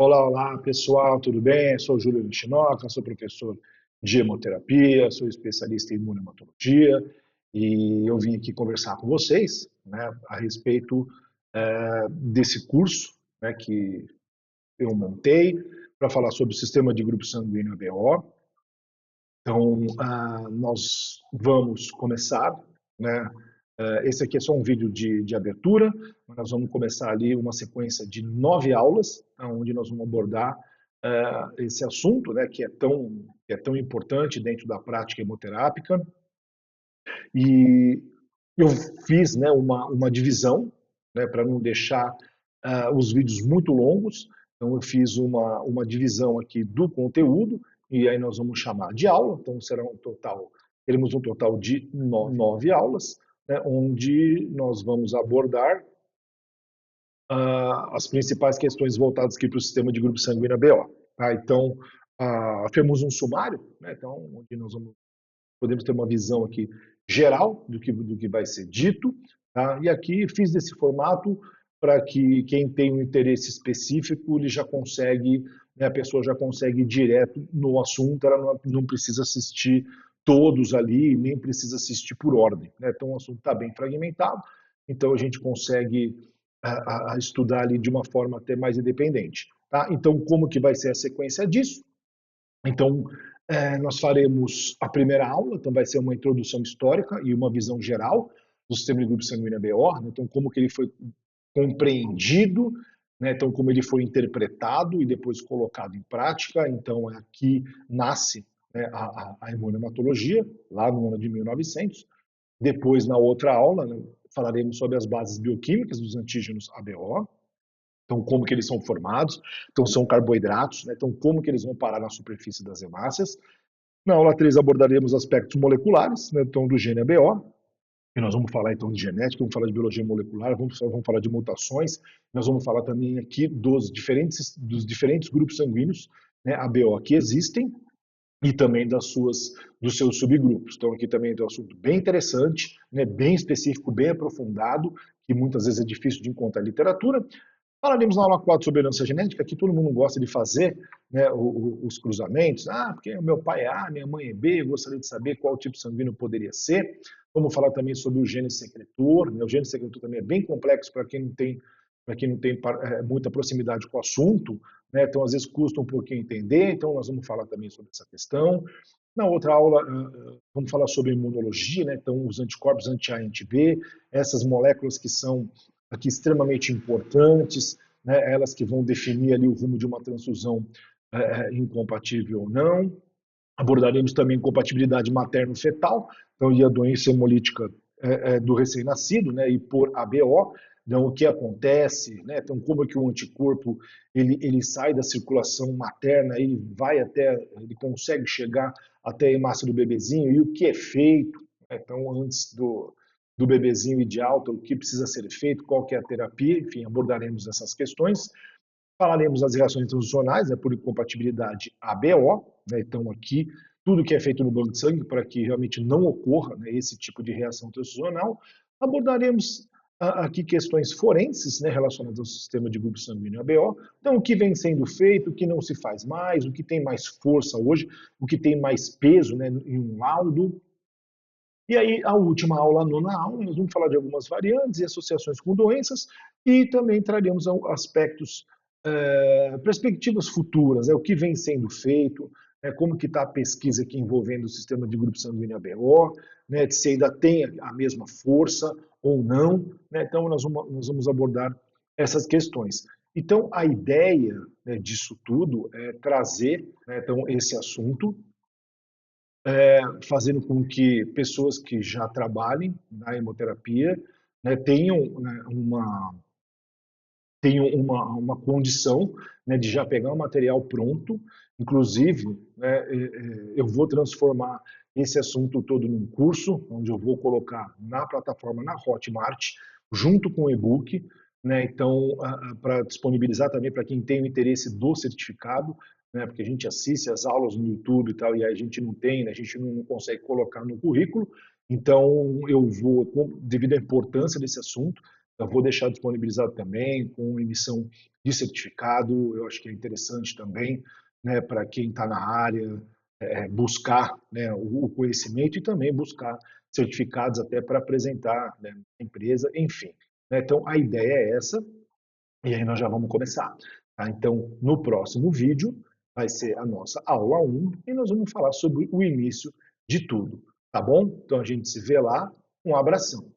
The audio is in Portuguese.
Olá, olá, pessoal, tudo bem? Sou Júlio Nishinoka, sou professor de hemoterapia, sou especialista em imunohematologia e eu vim aqui conversar com vocês, né, a respeito desse curso, né, que eu montei para falar sobre o sistema de grupo sanguíneo ABO. Então, nós vamos começar, né? Esse aqui é só um vídeo de abertura. Nós vamos começar ali uma sequência de 9 aulas, onde nós vamos abordar esse assunto, né, que é tão importante dentro da prática hemoterápica. E eu fiz, né, uma divisão, né, para não deixar os vídeos muito longos. Então, eu fiz uma divisão aqui do conteúdo, e aí nós vamos chamar de aula. Então, teremos um total de 9 aulas, né, onde nós vamos abordar as principais questões voltadas aqui para o sistema de grupo sanguíneo ABO. Tá? Então, temos um sumário, né, então, onde podemos ter uma visão aqui geral do que vai ser dito, tá? E aqui fiz desse formato para que quem tem um interesse específico, ele já consegue, né, a pessoa já consegue ir direto no assunto, ela não precisa assistir todos ali, nem precisa assistir por ordem, né? Então o assunto está bem fragmentado, então a gente consegue estudar ali de uma forma até mais independente, tá? Então como que vai ser a sequência disso? Então, nós faremos a primeira aula, então vai ser uma introdução histórica e uma visão geral do sistema de grupo sanguíneo ABO, né? Então como que ele foi compreendido, né? Então como ele foi interpretado e depois colocado em prática. Então aqui nasce, né, a imunohematologia, lá no ano de 1900. Depois, na outra aula, né, falaremos sobre as bases bioquímicas dos antígenos ABO, então, como que eles são formados? Então, são carboidratos, né? Então, como que eles vão parar na superfície das hemácias? Na aula 3 abordaremos aspectos moleculares, né? Então, do gene ABO, e nós vamos falar então de genética, vamos falar de biologia molecular, vamos falar de mutações, nós vamos falar também aqui dos diferentes grupos sanguíneos, né, ABO que existem, e também dos seus subgrupos. Então aqui também tem um assunto bem interessante, né, bem específico, bem aprofundado, que muitas vezes é difícil de encontrar literatura. Falaremos na aula 4 sobre herança genética, que todo mundo gosta de fazer, né, os cruzamentos. Porque o meu pai é A, minha mãe é B, eu gostaria de saber qual tipo sanguíneo poderia ser. Vamos falar também sobre o gene secretor, né? O gene secretor também é bem complexo para quem não tem muita proximidade com o assunto, né? Então às vezes custa um pouquinho entender, então nós vamos falar também sobre essa questão. Na outra aula, vamos falar sobre imunologia, né? Então os anticorpos anti-A e anti-B, essas moléculas que são aqui extremamente importantes, né? Elas que vão definir ali o rumo de uma transfusão incompatível ou não. Abordaremos também compatibilidade materno-fetal, então, e a doença hemolítica do recém-nascido, né, e por ABO, então, o que acontece, né, então, como é que o anticorpo ele sai da circulação materna, ele consegue chegar até a hemácia do bebezinho, e o que é feito, né, então, antes do bebezinho ir de alta, o que precisa ser feito, qual que é a terapia, enfim, abordaremos essas questões. Falaremos das reações transfusionais, né, por incompatibilidade ABO, né, então aqui tudo que é feito no banco de sangue para que realmente não ocorra, né, esse tipo de reação transfusional. Abordaremos aqui questões forenses, né, relacionadas ao sistema de grupo sanguíneo ABO. Então, o que vem sendo feito, o que não se faz mais, o que tem mais força hoje, o que tem mais peso, né, em um laudo. E aí, a última aula, a nona aula, nós vamos falar de algumas variantes e associações com doenças, e também traremos aspectos, perspectivas futuras, né, o que vem sendo feito, né, como que está a pesquisa aqui envolvendo o sistema de grupo sanguíneo ABO, né, se ainda tem a mesma força ou não, né, então nós vamos abordar essas questões. Então, a ideia, né, disso tudo é trazer, né, então, esse assunto, fazendo com que pessoas que já trabalhem na hemoterapia, né, tenham uma condição, né, de já pegar o material pronto. Inclusive, né, eu vou transformar esse assunto todo num curso, onde eu vou colocar na plataforma, na Hotmart, junto com o e-book, né, então, para disponibilizar também para quem tem o interesse do certificado, né, porque a gente assiste as aulas no YouTube e tal, e a gente não tem, né, a gente não consegue colocar no currículo. Então, eu vou, devido à importância desse assunto, Eu vou deixar disponibilizado também com emissão de certificado, eu acho que é interessante também, né, para quem está na área, buscar, né, o conhecimento e também buscar certificados até para apresentar, né, na empresa, enfim. Né? Então, a ideia é essa, e aí nós já vamos começar. Tá? Então, no próximo vídeo, vai ser a nossa aula 1 e nós vamos falar sobre o início de tudo. Tá bom? Então, a gente se vê lá. Um abração.